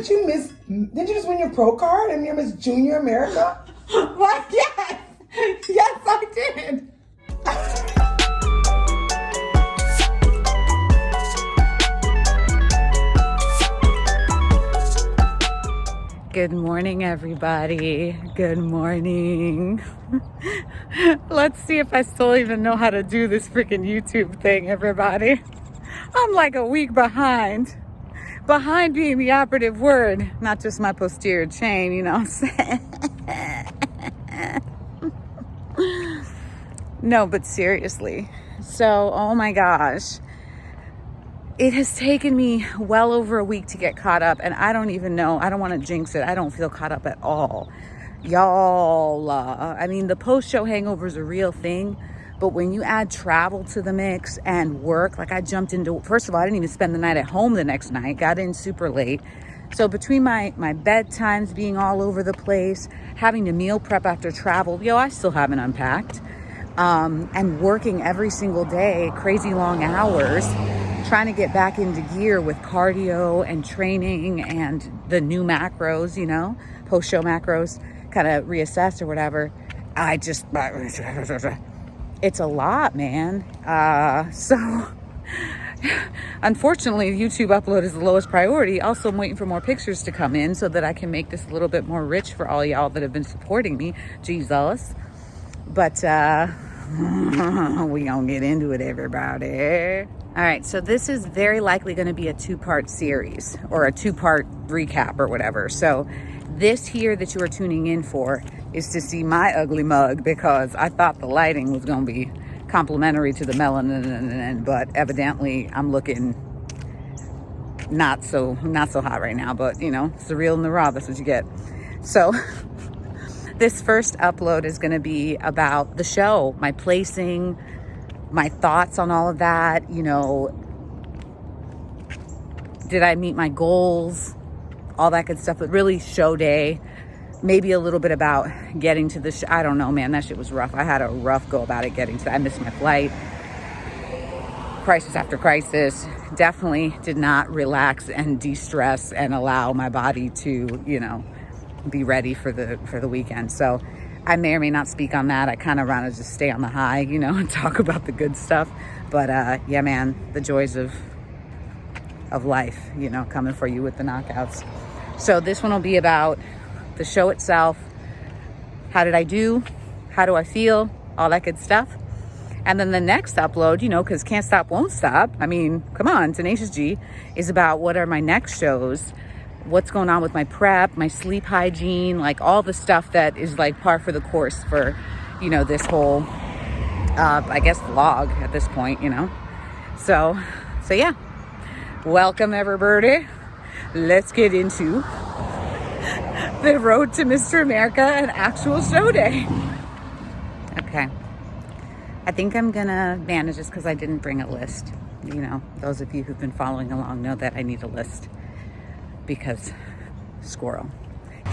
Didn't you just win your pro card and you're Miss Junior America? What? Yes! Yes, I did! Good morning, everybody. Good morning. Let's see if I still even know how to do this freaking YouTube thing, everybody. I'm like a week behind. Behind being the operative word, not just my posterior chain, you know what I'm saying? No, but seriously. So, oh my gosh. It has taken me well over a week to get caught up, and I don't even know. I don't want to jinx it. I don't feel caught up at all. Y'all, I mean, the post-show hangover is a real thing, but when you add travel to the mix and work, like I jumped into, first of all, I didn't even spend the night at home the next night, got in super late. So between my bedtimes being all over the place, having to meal prep after travel, I still haven't unpacked, and working every single day, crazy long hours, trying to get back into gear with cardio and training and the new macros, post-show macros, kind of reassessed or whatever. It's a lot, man. So unfortunately, YouTube upload is the lowest priority. Also, I'm waiting for more pictures to come in so that I can make this a little bit more rich for all y'all that have been supporting me. Jesus. But we gonna get into it, everybody. All right, so this is very likely going to be a two-part series or a two-part recap or whatever. So this here that you are tuning in for is to see my ugly mug, because I thought the lighting was going to be complimentary to the melanin, but evidently I'm looking not so hot right now. But it's the real and the raw. That's what you get. So this first upload is going to be about the show, my placing, my thoughts on all of that. Did I meet my goals, all that good stuff, but really show day, maybe a little bit about getting to the I don't know, man, that shit was rough. I had a rough go about it getting to I missed my flight, crisis after crisis. Definitely did not relax and de-stress and allow my body to, be ready for the weekend. So I may or may not speak on that. I kind of want to just stay on the high, and talk about the good stuff. But yeah, man, the joys of life, coming for you with the knockouts. So this one will be about the show itself. How did I do? How do I feel? All that good stuff. And then the next upload, because Can't Stop, Won't Stop. I mean, come on, Tenacious G is about what are my next shows, what's going on with my prep, my sleep hygiene, like all the stuff that is like par for the course for, this whole, I guess, vlog at this point, So yeah, welcome everybody. Let's get into the road to Mr. America and actual show day. Okay. I think I'm gonna manage this because I didn't bring a list. Those of you who've been following along know that I need a list because squirrel.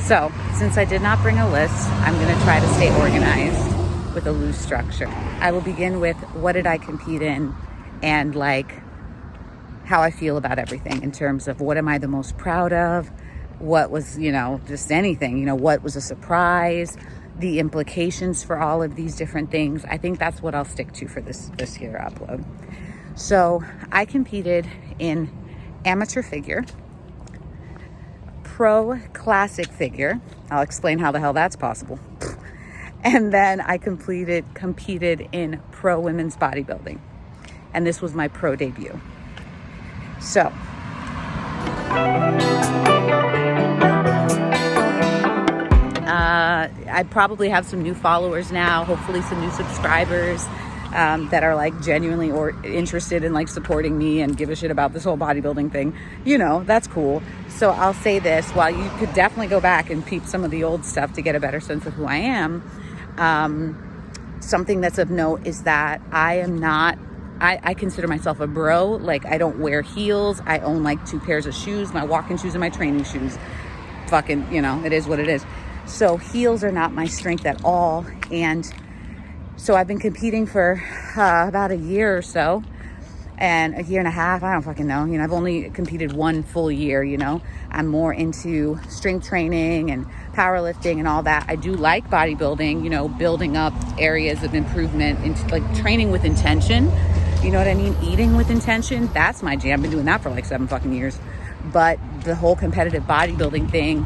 So since I did not bring a list, I'm gonna try to stay organized with a loose structure. I will begin with what did I compete in and how I feel about everything in terms of what am I the most proud of, what was, just anything, what was a surprise, the implications for all of these different things. I think that's what I'll stick to for this here upload. So I competed in amateur figure, pro classic figure. I'll explain how the hell that's possible. And then I competed in pro women's bodybuilding. And this was my pro debut. So I probably have some new followers now, hopefully some new subscribers that are genuinely or interested in supporting me and give a shit about this whole bodybuilding thing. That's cool. So I'll say this, while you could definitely go back and peep some of the old stuff to get a better sense of who I am, something that's of note is that I am not, I consider myself a bro. I don't wear heels. I own 2 pairs of shoes, my walking shoes and my training shoes. Fucking, it is what it is. So heels are not my strength at all. And so I've been competing for about a year or so. and a year and a half, I don't fucking know. You know, I've only competed 1 full year, you know. I'm more into strength training and powerlifting and all that. I do like bodybuilding, you know, building up areas of improvement, into like training with intention. You know what I mean? Eating with intention. That's my jam. I've been doing that for like 7 fucking years. But the whole competitive bodybuilding thing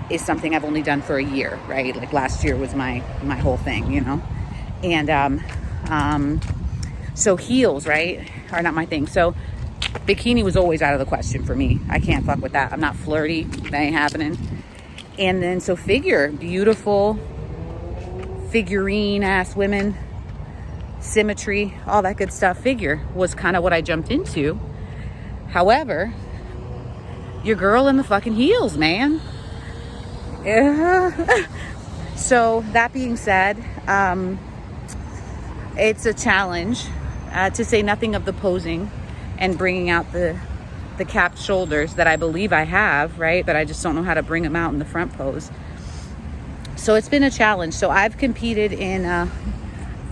is something I've only done for a year, right? Like last year was my whole thing, you know? And so heels, right, are not my thing. So bikini was always out of the question for me. I can't fuck with that. I'm not flirty. That ain't happening. And then so figure, beautiful figurine ass women, symmetry, all that good stuff. Figure was kind of what I jumped into. However, your girl in the fucking heels, man. So that being said, it's a challenge, to say nothing of the posing and bringing out the capped shoulders that I believe I have, right? But I just don't know how to bring them out in the front pose. So it's been a challenge. So I've competed in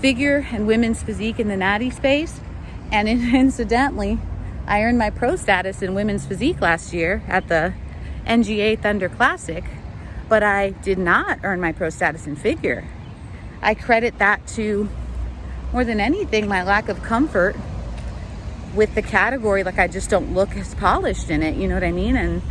figure and women's physique in the Natty space. And incidentally, I earned my pro status in women's physique last year at the NGA Thunder Classic, but I did not earn my pro status in figure. I credit that to, more than anything, my lack of comfort with the category. Like, I just don't look as polished in it, you know what I mean? And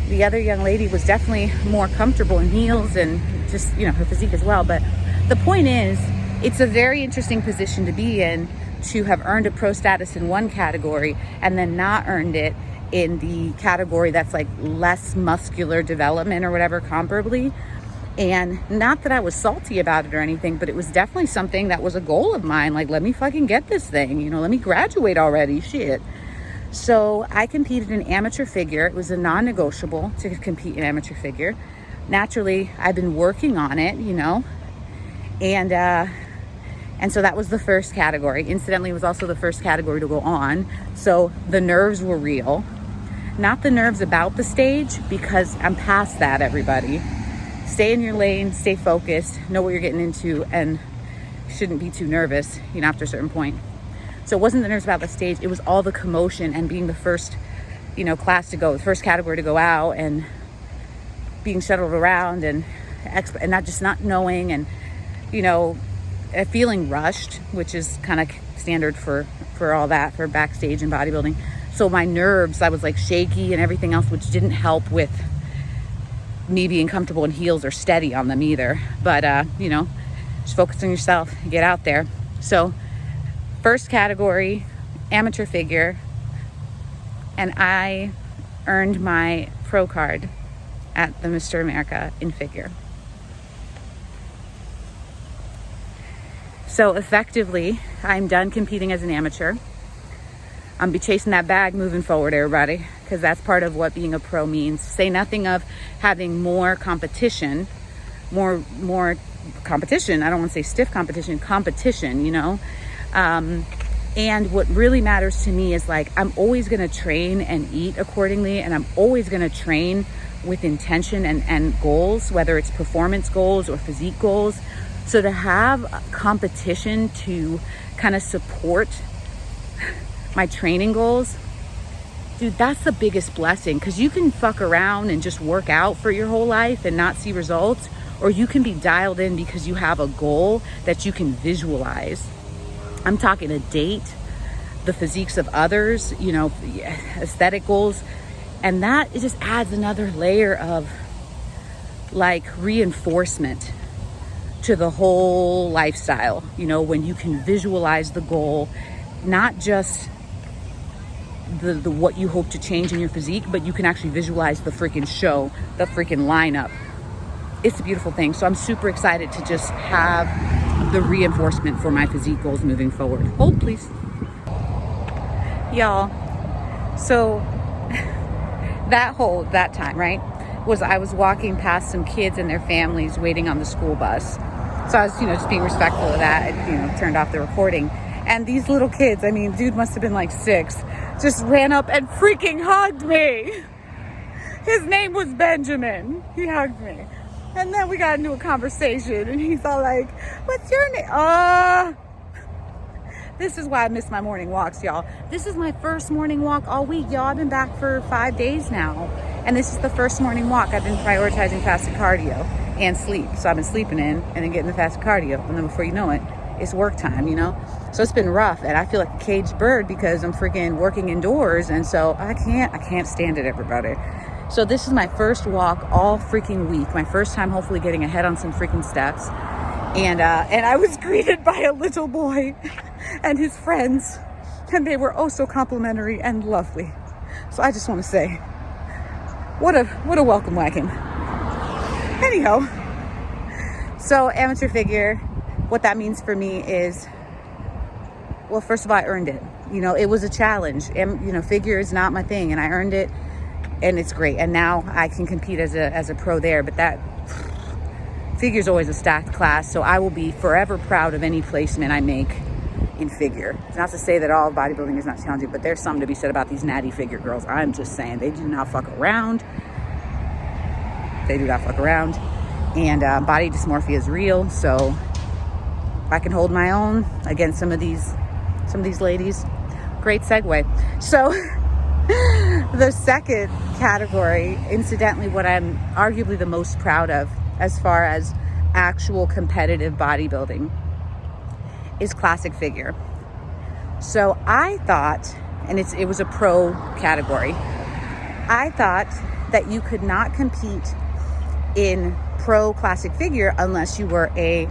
the other young lady was definitely more comfortable in heels and just, you know, her physique as well. But the point is, it's a very interesting position to be in, to have earned a pro status in one category and then not earned it in the category that's like less muscular development or whatever, comparably. And not that I was salty about it or anything, but it was definitely something that was a goal of mine. Like, let me fucking get this thing, you know, let me graduate already, shit. So I competed in amateur figure. It was a non-negotiable to compete in amateur figure. Naturally, I've been working on it, you know, and so that was the first category. Incidentally, it was also the first category to go on. So the nerves were real. Not the nerves about the stage, because I'm past that, everybody. Stay in your lane, stay focused, know what you're getting into, and shouldn't be too nervous, you know, after a certain point. So it wasn't the nerves about the stage, it was all the commotion and being the first, you know, class to go, the first category to go out, and being shuttled around and not knowing, and, you know, feeling rushed, which is kind of standard for all that, for backstage and bodybuilding. So my nerves, I was like shaky and everything else, which didn't help with me being comfortable in heels or steady on them either. But, you know, just focus on yourself, get out there. So first category, amateur figure, and I earned my pro card at the Mr. America in figure. So effectively, I'm done competing as an amateur. I'm be chasing that bag moving forward, everybody, because that's part of what being a pro means. Say nothing of having more competition, more competition. I don't want to say stiff competition, you know. And what really matters to me is, like, I'm always going to train and eat accordingly, and I'm always going to train with intention and goals, whether it's performance goals or physique goals. So to have competition to kind of support my training goals, dude, that's the biggest blessing, because you can fuck around and just work out for your whole life and not see results, or you can be dialed in because you have a goal that you can visualize. I'm talking a date, the physiques of others, you know, aesthetic goals, and that, it just adds another layer of like reinforcement to the whole lifestyle, you know, when you can visualize the goal, not just the what you hope to change in your physique, but you can actually visualize the freaking show, the freaking lineup. It's a beautiful thing. So I'm super excited to just have the reinforcement for my physique goals moving forward. Hold, please. Y'all, so that time, right, I was walking past some kids and their families waiting on the school bus. So I was, you know, just being respectful of that. I, you know, turned off the recording. And these little kids, I mean, dude must have been like 6, just ran up and freaking hugged me. His name was Benjamin. He hugged me. And then we got into a conversation, and he's all like, what's your name? This is why I miss my morning walks, y'all. This is my first morning walk all week, y'all. I've been back for 5 days now. And this is the first morning walk. I've been prioritizing fasted cardio and sleep. So I've been sleeping in and then getting the fasted cardio. And then before you know it, it's work time, you know? So it's been rough. And I feel like a caged bird because I'm freaking working indoors. And so I can't stand it, everybody. So this is my first walk all freaking week. My first time hopefully getting ahead on some freaking steps. And I was greeted by a little boy and his friends. And they were oh so complimentary and lovely. So I just want to say, what a welcome wagon. Anyhow, so amateur figure, what that means for me is, well, first of all, I earned it. You know, it was a challenge. And, you know, figure is not my thing, and I earned it, and it's great. And now I can compete as a pro there. But that figure is always a stacked class, so I will be forever proud of any placement I make in figure. It's not to say that all bodybuilding is not challenging, but there's something to be said about these natty figure girls. I'm just saying, they do not fuck around. They do not fuck around. And body dysmorphia is real, so if I can hold my own against some of these ladies, great segue. So the second category, incidentally, what I'm arguably the most proud of as far as actual competitive bodybuilding, is classic figure. So I thought, and it was a pro category, I thought that you could not compete in pro classic figure unless you were a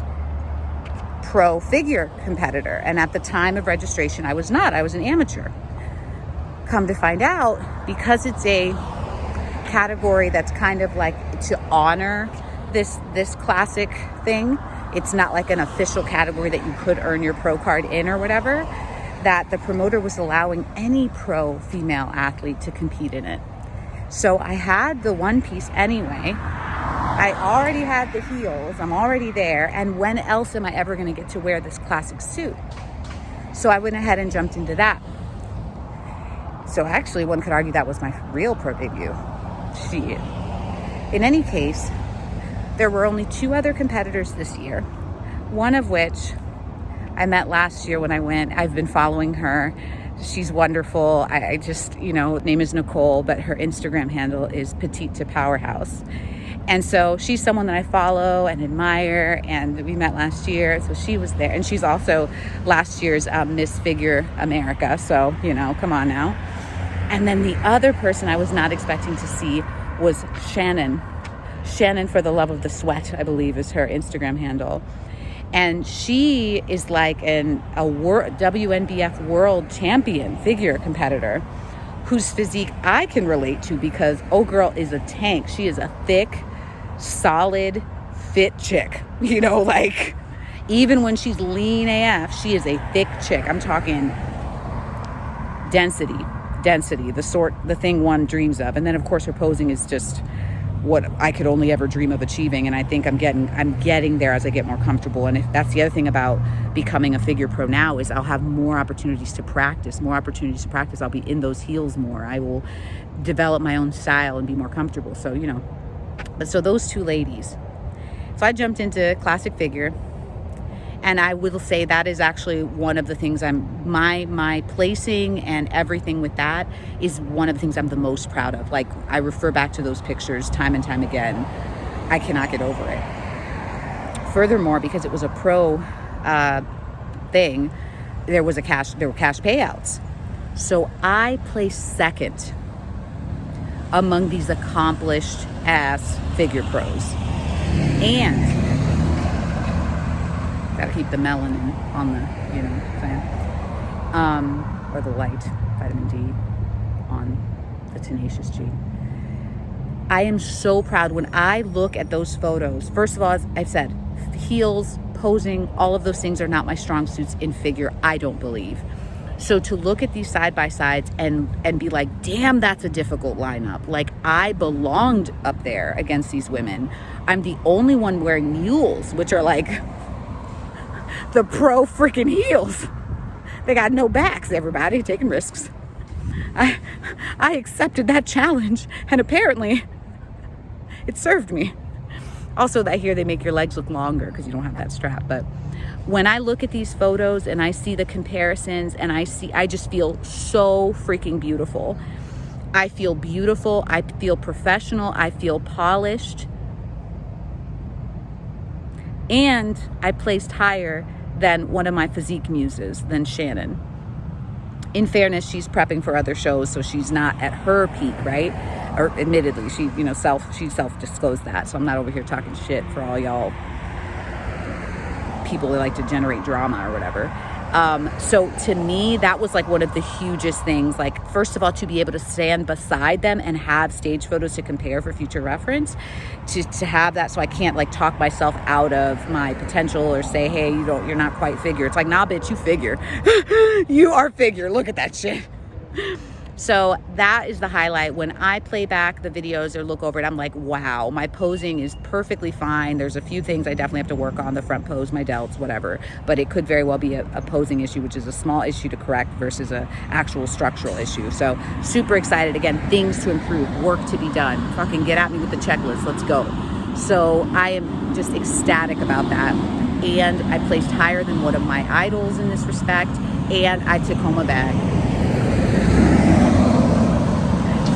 pro figure competitor. And at the time of registration, I was not. I was an amateur. Come to find out, because it's a category that's kind of like to honor this classic thing, it's not like an official category that you could earn your pro card in or whatever, that the promoter was allowing any pro female athlete to compete in it. So I had the one piece anyway. I already had the heels. I'm already there. And when else am I ever going to get to wear this classic suit? So I went ahead and jumped into that. So actually, one could argue that was my real pro debut. Shit. In any case, there were only 2 other competitors this year, one of which I met last year when I went. I've been following her. She's wonderful. I just, name is Nicole, but her Instagram handle is Petite to Powerhouse. And so she's someone that I follow and admire, and we met last year, so she was there. And she's also last year's Miss Figure America, so, come on now. And then the other person I was not expecting to see was Shannon. Shannon for the Love of the Sweat, I believe, is her Instagram handle. And she is like a WNBF world champion figure competitor whose physique I can relate to because girl is a tank. She is a thick, solid, fit chick. Even when she's lean AF, she is a thick chick. I'm talking density, the thing one dreams of. And then, of course, her posing is just what I could only ever dream of achieving. And I think I'm getting there as I get more comfortable. And if that's the other thing about becoming a figure pro now is I'll have more opportunities to practice. I'll be in those heels more. I will develop my own style and be more comfortable. So, but so those 2 ladies. So I jumped into classic figure. And I will say that is actually one of the things my placing and everything with that is one of the things I'm the most proud of. Like, I refer back to those pictures time and time again. I cannot get over it. Furthermore, because it was a pro thing, there were cash payouts. So I placed second among these accomplished ass figure pros. And gotta keep the melanin on the, thing. Or the light, vitamin D on the tenacious G. I am so proud when I look at those photos. First of all, as I've said, heels, posing, all of those things are not my strong suits in figure, I don't believe. So to look at these side by sides and be like, damn, that's a difficult lineup. Like, I belonged up there against these women. I'm the only one wearing mules, which are like the pro freaking heels. They got no backs, everybody, taking risks. I accepted that challenge, and apparently it served me. Also, I hear they make your legs look longer because you don't have that strap, but when I look at these photos and I see the comparisons and I just feel so freaking beautiful. I feel beautiful. I feel professional. I feel polished. And I placed higher than one of my physique muses, than Shannon. In fairness, she's prepping for other shows, so she's not at her peak, right? Or admittedly, she self-disclosed that. So I'm not over here talking shit for all y'all people that like to generate drama or whatever. So to me, that was like one of the hugest things. Like, first of all, to be able to stand beside them and have stage photos to compare for future reference, to have that, so I can't like talk myself out of my potential or say, hey, you're not quite figure. It's like, nah, bitch, you figure. You are figure. Look at that shit. So that is the highlight. When I play back the videos or look over it, I'm like, wow, my posing is perfectly fine. There's a few things I definitely have to work on, the front pose, my delts, whatever. But it could very well be a posing issue, which is a small issue to correct versus a actual structural issue. So super excited. Again, things to improve, work to be done. Fucking get at me with the checklist. Let's go. So I am just ecstatic about that. And I placed higher than one of my idols in this respect. And I took home a bag.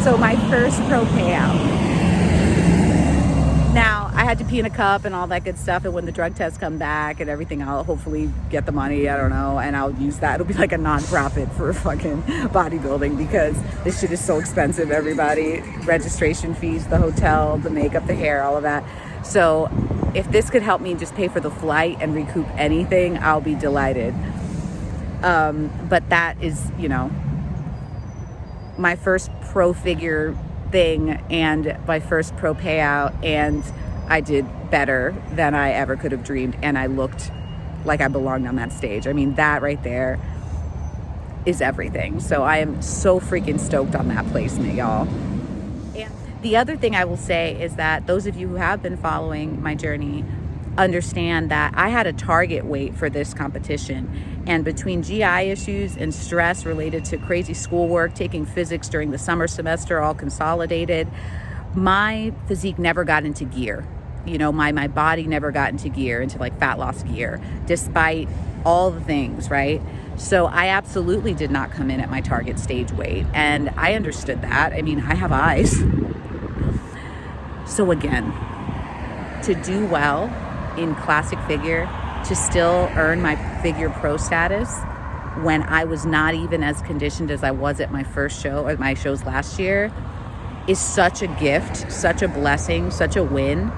So my first pro payout. Now, I had to pee in a cup and all that good stuff, and when the drug tests come back and everything, I'll hopefully get the money, I don't know, and I'll use that. It'll be like a non-profit for fucking bodybuilding, because this shit is so expensive, everybody. Registration fees, the hotel, the makeup, the hair, all of that. So if this could help me just pay for the flight and recoup anything, I'll be delighted. But that is, my first pro figure thing and my first pro payout, and I did better than I ever could have dreamed, and I looked like I belonged on that stage. I mean, that right there is everything. So I am so freaking stoked on that placement, y'all. And the other thing I will say is that those of you who have been following my journey understand that I had a target weight for this competition, and between GI issues and stress related to crazy schoolwork, taking physics during the summer semester, all consolidated, my physique never got into gear. My body never got into gear, into like fat loss gear, despite all the things, right? So I absolutely did not come in at my target stage weight, and I understood that. I mean, I have eyes. So again, to do well in classic figure, to still earn my figure pro status when I was not even as conditioned as I was at my first show, at my shows last year, is such a gift, such a blessing, such a win.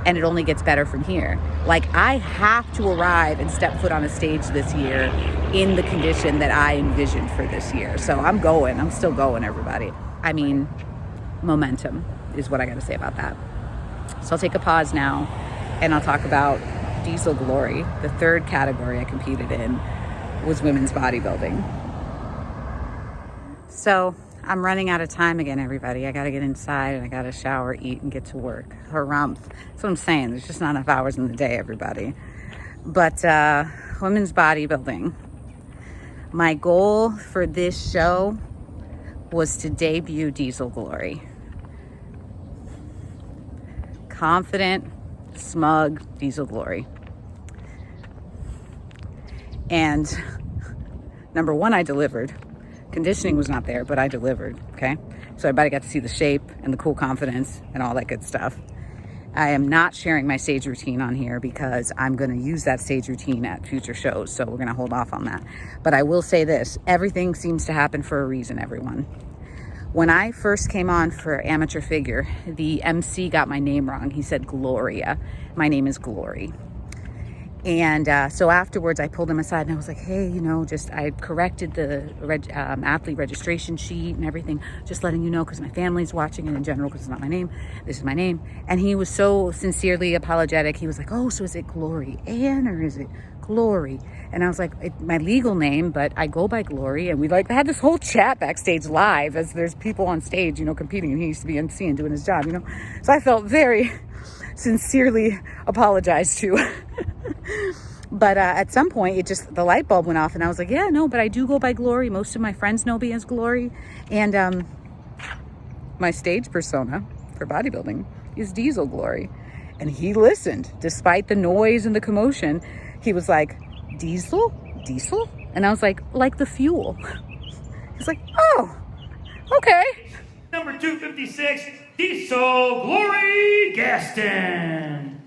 And it only gets better from here. Like, I have to arrive and step foot on a stage this year in the condition that I envisioned for this year. So I'm still going, everybody. I mean, momentum is what I gotta say about that. So I'll take a pause now, and I'll talk about Diesel Glory. The third category I competed in was women's bodybuilding. So I'm running out of time again, everybody. I gotta get inside and I gotta shower, eat, and get to work. Harumph. That's what I'm saying. There's just not enough hours in the day, everybody. But women's bodybuilding. My goal for this show was to debut Diesel Glory. Confident, smug Diesel Glory. And number one, I delivered. Conditioning was not there, but I delivered, okay? So everybody got to see the shape and the cool confidence and all that good stuff. I am not sharing my stage routine on here because I'm gonna use that stage routine at future shows, so we're gonna hold off on that. But I will say this, everything seems to happen for a reason, everyone. When I first came on for amateur figure, the MC got my name wrong. He said Gloria. My name is Glory. And so afterwards, I pulled him aside and I was like, hey, I corrected the athlete registration sheet and everything, just letting you know, because my family's watching, and in general, because it's not my name, this is my name. And he was so sincerely apologetic. He was like, oh, so is it Glory Ann or is it Glory? And I was like, it's my legal name, but I go by Glory. And we had this whole chat backstage live as there's people on stage, competing, and he used to be MC and doing his job, So I felt very sincerely apologized to. But at some point, the light bulb went off, and I was like, yeah, no, but I do go by Glory. Most of my friends know me as Glory. And my stage persona for bodybuilding is Diesel Glory. And he listened, despite the noise and the commotion. He was like, Diesel? And I was like the fuel. He's like, oh, okay. Number 256, Diesel Glory Gaston.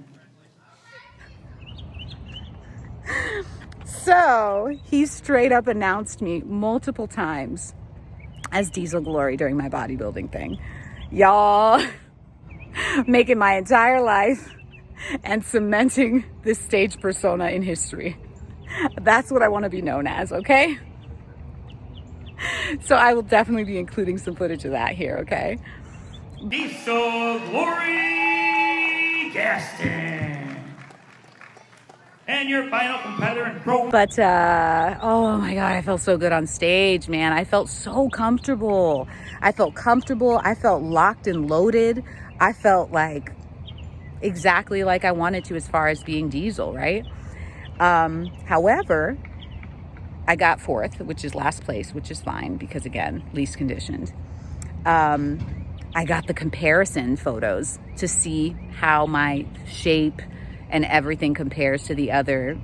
So he straight up announced me multiple times as Diesel Glory during my bodybuilding thing. Y'all, making my entire life and cementing this stage persona in history. That's what I want to be known as, okay? So I will definitely be including some footage of that here, okay? Diesel Glory Gaston. And your final competitor in pro. But, oh my God, I felt so good on stage, man. I felt so comfortable. I felt locked and loaded. I felt like exactly like I wanted to as far as being Diesel, right? However, I got fourth, which is last place, which is fine because, again, least conditioned. I got the comparison photos to see how my shape and everything compares to the other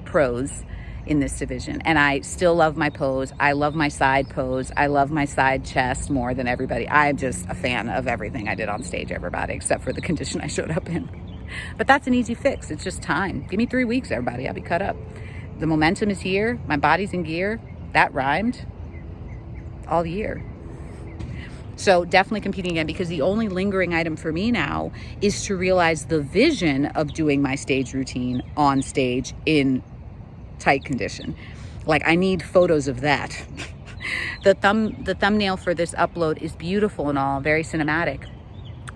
pros in this division. And I still love my pose. I love my side pose. I love my side chest more than everybody. I'm just a fan of everything I did on stage, everybody, except for the condition I showed up in. But that's an easy fix. It's just time. Give me 3 weeks, everybody. I'll be cut up. The momentum is here. My body's in gear. That rhymed all year. So definitely competing again, because the only lingering item for me now is to realize the vision of doing my stage routine on stage in tight condition. Like, I need photos of that. The thumbnail for this upload is beautiful and all, very cinematic,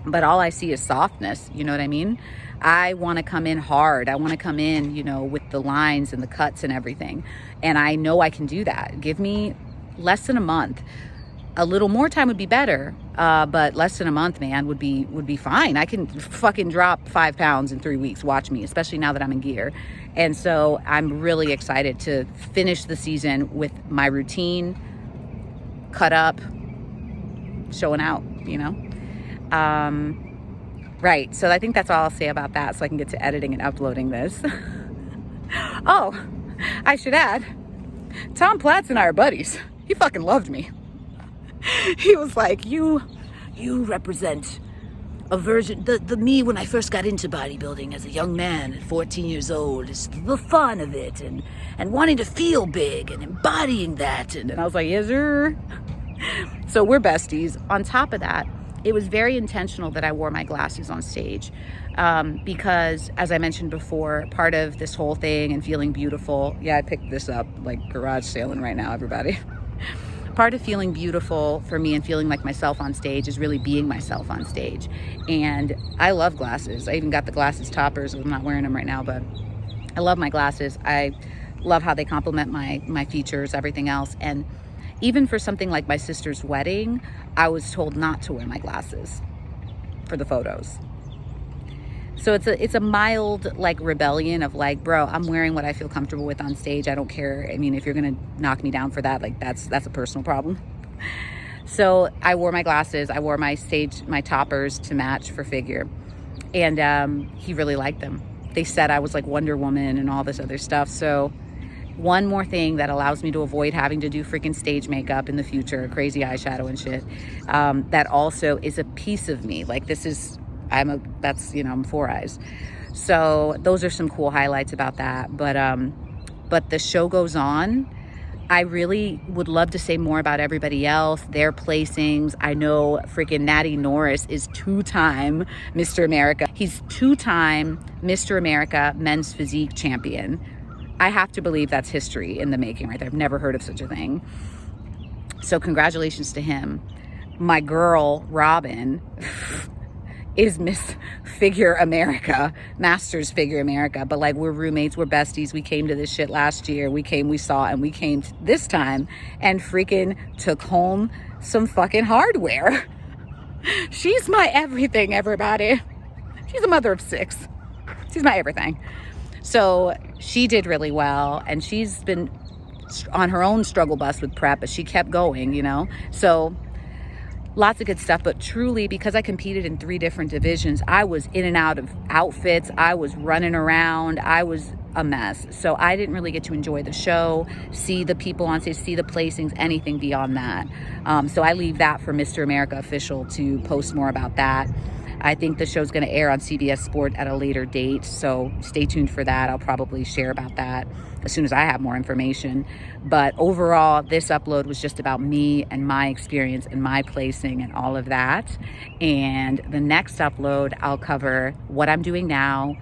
but all I see is softness. You know what I mean? I want to come in hard. I want to come in, you know, with the lines and the cuts and everything. And I know I can do that. Give me less than a month. A little more time would be better, but less than a month, man, would be fine. I can fucking drop 5 pounds in 3 weeks. Watch me, especially now that I'm in gear. And so I'm really excited to finish the season with my routine cut up, showing out, you know? Right, so I think that's all I'll say about that, so I can get to editing and uploading this. Oh, I should add, Tom Platz and I are buddies. He fucking loved me. He was like, you represent a version, the me when I first got into bodybuilding as a young man at 14 years old, is the fun of it and wanting to feel big and embodying that. And I was like, yes, sir. So we're besties. On top of that, it was very intentional that I wore my glasses on stage because, as I mentioned before, part of this whole thing and feeling beautiful, yeah, I picked this up like garage sailing right now, everybody. Part of feeling beautiful for me and feeling like myself on stage is really being myself on stage. And I love glasses. I even got the glasses toppers. I'm not wearing them right now, but I love my glasses. I love how they complement my features, everything else. And even for something like my sister's wedding, I was told not to wear my glasses for the photos. So it's a mild like rebellion of like, bro, I'm wearing what I feel comfortable with on stage. I don't care. I mean, if you're gonna knock me down for that, like that's a personal problem. So I wore my glasses. I wore my toppers to match for figure, and he really liked them. They said I was like Wonder Woman and all this other stuff. So one more thing that allows me to avoid having to do freaking stage makeup in the future, crazy eyeshadow and shit. That also is a piece of me. Like I'm 4 eyes. So those are some cool highlights about that. But the show goes on. I really would love to say more about everybody else, their placings. I know freaking Natty Norris is 2-time Mr. America. He's 2-time Mr. America men's physique champion. I have to believe that's history in the making right there. I've never heard of such a thing. So congratulations to him. My girl, Robin, is Miss Figure America, Masters Figure America. But like, we're roommates, we're besties. We came to this shit last year. We came this time and freaking took home some fucking hardware. She's my everything, everybody. She's a mother of 6. She's my everything. So she did really well, and she's been on her own struggle bus with prep, but she kept going, you know? So lots of good stuff, but truly, because I competed in 3 different divisions, I was in and out of outfits. I was running around. I was a mess. So I didn't really get to enjoy the show, see the people on stage, see the placings, anything beyond that. So I leave that for Mr. America Official to post more about that. I think the show's going to air on CBS Sport at a later date, so stay tuned for that. I'll probably share about that as soon as I have more information. But overall, this upload was just about me and my experience and my placing and all of that. And the next upload, I'll cover what I'm doing now,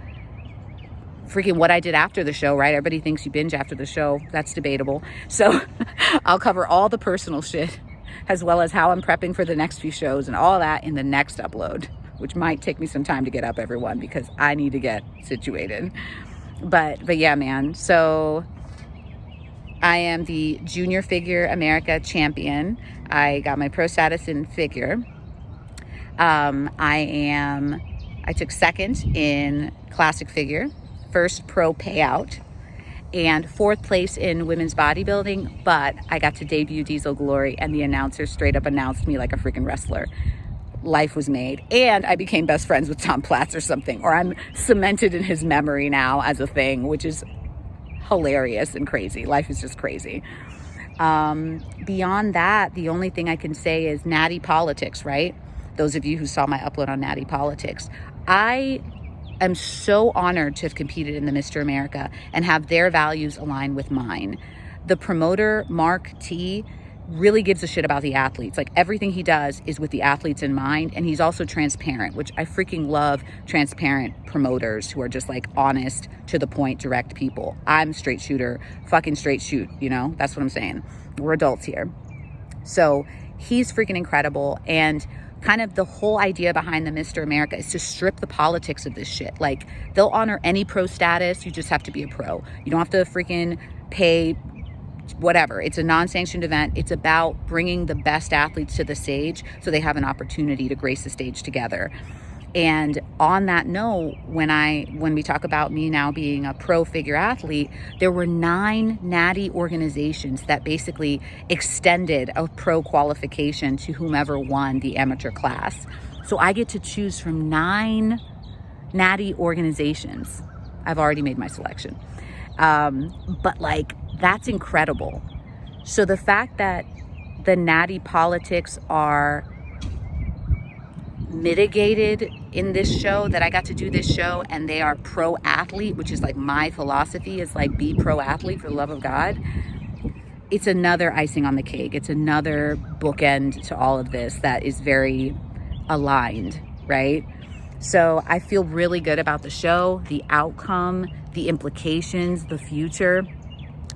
freaking what I did after the show, right? Everybody thinks you binge after the show. That's debatable. So I'll cover all the personal shit, as well as how I'm prepping for the next few shows and all that in the next upload, which might take me some time to get up, everyone, because I need to get situated. But yeah, man. So I am the Junior Figure America champion. I got my pro status in figure. I took second in classic figure, first pro payout, and fourth place in women's bodybuilding. But I got to debut Diesel Glory, and the announcer straight up announced me like a freaking wrestler. Life was made, and I became best friends with Tom Platz or something, or I'm cemented in his memory now as a thing, which is hilarious and crazy. Life is just crazy. Beyond that, the only thing I can say is Natty politics, right? Those of you who saw my upload on Natty politics, I am so honored to have competed in the Mr. America and have their values align with mine. The promoter, Mark T, really gives a shit about the athletes. Like, everything he does is with the athletes in mind, and he's also transparent, which I freaking love. Transparent promoters who are just like honest, to the point, direct people. I'm straight shooter, fucking straight shoot, you know? That's what I'm saying. We're adults here. So he's freaking incredible. And kind of the whole idea behind the Mr. America is to strip the politics of this shit. Like, they'll honor any pro status. You just have to be a pro. You don't have to freaking pay whatever. It's a non-sanctioned event. It's about bringing the best athletes to the stage so they have an opportunity to grace the stage together. And on that note, when we talk about me now being a pro figure athlete, there were 9 Natty organizations that basically extended a pro qualification to whomever won the amateur class. So I get to choose from 9 Natty organizations. I've already made my selection. But like, that's incredible. So the fact that the Natty politics are mitigated in this show, that I got to do this show, and they are pro athlete, which is like my philosophy is like, be pro athlete for the love of God. It's another icing on the cake. It's another bookend to all of this that is very aligned, right? So I feel really good about the show, the outcome, the implications, the future.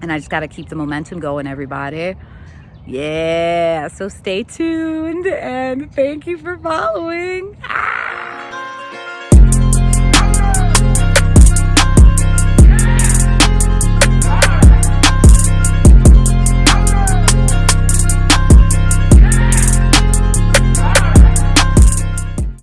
And I just got to keep the momentum going, everybody. Yeah, so stay tuned, and thank you for following.